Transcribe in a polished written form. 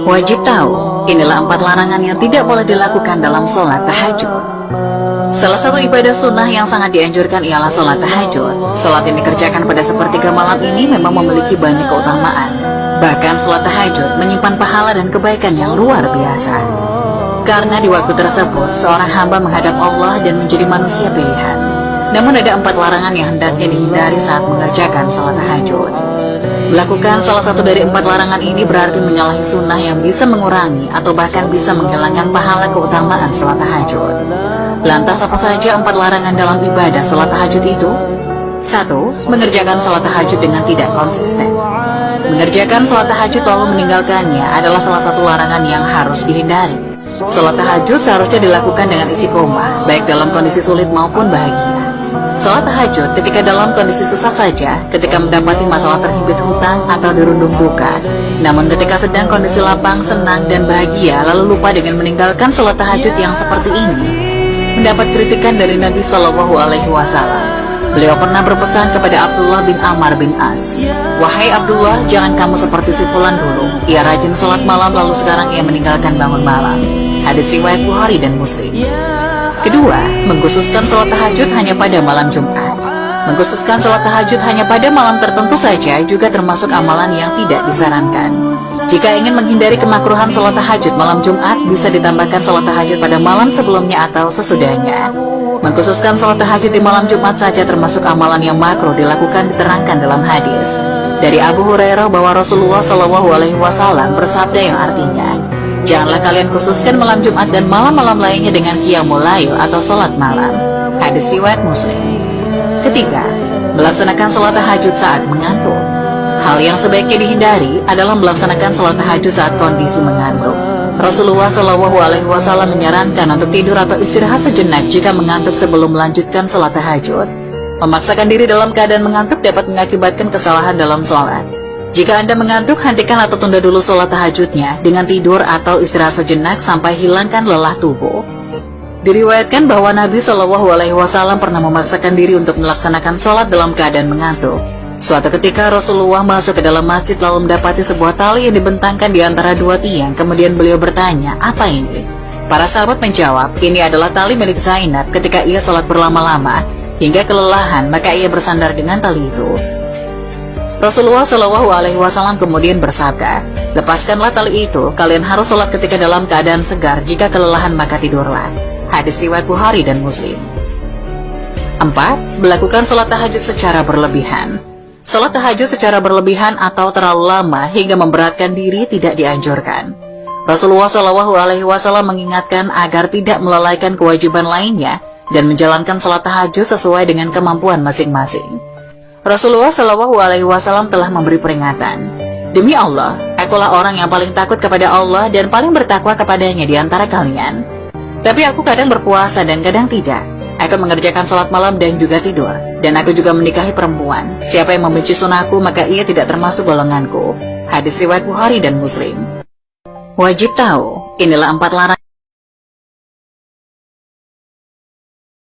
Wajib tahu, inilah 4 larangan yang tidak boleh dilakukan dalam sholat tahajud. Salah satu ibadah sunnah yang sangat dianjurkan ialah sholat tahajud. Sholat yang dikerjakan pada sepertiga malam ini memang memiliki banyak keutamaan. Bahkan sholat tahajud menyimpan pahala dan kebaikan yang luar biasa. Karena di waktu tersebut, seorang hamba menghadap Allah dan menjadi manusia pilihan. Namun ada 4 larangan yang hendaknya dihindari saat mengerjakan sholat tahajud. Melakukan salah satu dari 4 larangan ini berarti menyalahi sunnah yang bisa mengurangi atau bahkan bisa menghilangkan pahala keutamaan sholat tahajud. Lantas apa saja 4 larangan dalam ibadah sholat tahajud itu? 1. Mengerjakan sholat tahajud dengan tidak konsisten. Mengerjakan sholat tahajud lalu meninggalkannya adalah salah satu larangan yang harus dihindari. Sholat tahajud seharusnya dilakukan dengan istiqomah, baik dalam kondisi sulit maupun bahagia. Sholat tahajud ketika dalam kondisi susah saja, ketika mendapati masalah terhimpit hutang atau dirundung duka. Namun ketika sedang kondisi lapang, senang, dan bahagia, lalu lupa dengan meninggalkan sholat tahajud yang seperti ini, mendapat kritikan dari Nabi Shallallahu Alaihi Wasallam. Beliau pernah berpesan kepada Abdullah bin Amr bin As, "Wahai Abdullah, jangan kamu seperti si fulan dulu. Ia rajin sholat malam lalu sekarang ia meninggalkan bangun malam." Hadis riwayat Bukhari dan Muslim. Kedua, mengkhususkan sholat tahajud hanya pada malam Jumat. Mengkhususkan sholat tahajud hanya pada malam tertentu saja juga termasuk amalan yang tidak disarankan. Jika ingin menghindari kemakruhan sholat tahajud malam Jumat, bisa ditambahkan sholat tahajud pada malam sebelumnya atau sesudahnya. Mengkhususkan sholat tahajud di malam Jumat saja termasuk amalan yang makruh dilakukan diterangkan dalam hadis dari Abu Hurairah bahwa Rasulullah Shallallahu Alaihi Wasallam bersabda yang artinya, "Janganlah kalian khususkan malam Jumat dan malam-malam lainnya dengan qiyamul lail atau sholat malam." Hadis riwayat Muslim. Ketiga, melaksanakan sholat tahajud saat mengantuk. Hal yang sebaiknya dihindari adalah melaksanakan sholat tahajud saat kondisi mengantuk. Rasulullah Shallallahu Alaihi Wasallam menyarankan untuk tidur atau istirahat sejenak jika mengantuk sebelum melanjutkan sholat tahajud. Memaksakan diri dalam keadaan mengantuk dapat mengakibatkan kesalahan dalam sholat. Jika Anda mengantuk, hentikan atau tunda dulu sholat tahajudnya dengan tidur atau istirahat sejenak sampai hilangkan lelah tubuh. Diriwayatkan bahwa Nabi Shallallahu Alaihi Wasallam pernah memaksakan diri untuk melaksanakan sholat dalam keadaan mengantuk. Suatu ketika Rasulullah masuk ke dalam masjid lalu mendapati sebuah tali yang dibentangkan di antara 2 tiang. Kemudian beliau bertanya, "Apa ini?" Para sahabat menjawab, "Ini adalah tali milik Zainab ketika ia sholat berlama-lama hingga kelelahan, maka ia bersandar dengan tali itu." Rasulullah Shallallahu Alaihi Wasallam kemudian bersabda, "Lepaskanlah tali itu, kalian harus sholat ketika dalam keadaan segar, jika kelelahan maka tidurlah." Hadis riwayat Bukhari dan Muslim. 4. Melakukan sholat tahajud secara berlebihan. Sholat tahajud secara berlebihan atau terlalu lama hingga memberatkan diri tidak dianjurkan. Rasulullah Shallallahu Alaihi Wasallam mengingatkan agar tidak melalaikan kewajiban lainnya dan menjalankan sholat tahajud sesuai dengan kemampuan masing-masing. Rasulullah Shallallahu Alaihi Wasallam telah memberi peringatan, "Demi Allah, akulah orang yang paling takut kepada Allah dan paling bertakwa kepadanya di antara kalian. Tapi aku kadang berpuasa dan kadang tidak. Aku mengerjakan sholat malam dan juga tidur. Dan aku juga menikahi perempuan. Siapa yang membenci sunnahku maka ia tidak termasuk golonganku." Hadis riwayat Bukhari dan Muslim. Wajib tahu, inilah 4 larangan